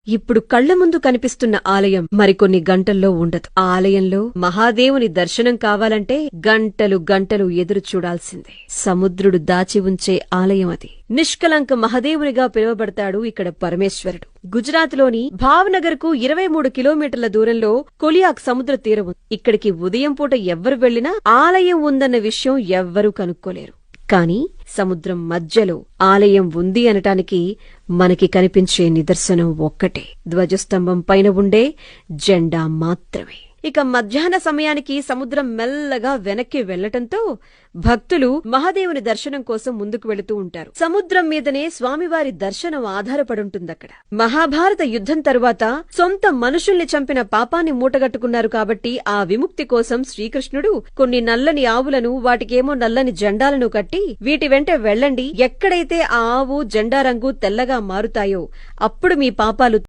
ఇప్పుడు కళ్ల ముందు కనిపిస్తున్న ఆలయం మరికొన్ని గంటల్లో ఉండదు. ఆ ఆలయంలో మహాదేవుని దర్శనం కావాలంటే గంటలు గంటలు ఎదురు చూడాల్సిందే. సముద్రుడు దాచి ఉంచే ఆలయం అది. నిష్కలంక మహాదేవునిగా పిలువబడతాడు ఇక్కడ పరమేశ్వరుడు. గుజరాత్లోని భావ్నగర్ కు 23 కిలోమీటర్ల దూరంలో కొలియాక్ సముద్ర తీరం ఉంది. ఇక్కడికి ఉదయం పూట ఎవ్వరు వెళ్లినా ఆలయం ఉందన్న విషయం ఎవ్వరూ కనుక్కోలేరు. కాని సముద్రం మధ్యలో ఆలయం ఉంది అనటానికి మనకి కనిపించే నిదర్శనం ఒక్కటే, ధ్వజస్తంభం పైన ఉండే జెండా మాత్రమే. ఇక మధ్యాహ్న సమయానికి సముద్రం మెల్లగా వెనక్కి వెళ్లటంతో భక్తులు మహాదేవుని దర్శనం కోసం ముందుకు వెళుతూ ఉంటారు. సముద్రం మీదనే స్వామివారి దర్శనం ఆధారపడుంటుందక్కడ. మహాభారత యుద్ధం తరువాత సొంత మనుషుల్ని చంపిన పాపాన్ని మూటగట్టుకున్నారు కాబట్టి ఆ విముక్తి కోసం శ్రీకృష్ణుడు కొన్ని నల్లని ఆవులను, వాటికేమో నల్లని జెండాలను కట్టి వీటి వెంట వెళ్ళండి, ఎక్కడైతే ఆ ఆవు జెండా రంగు తెల్లగా మారుతాయో అప్పుడు మీ పాపాలు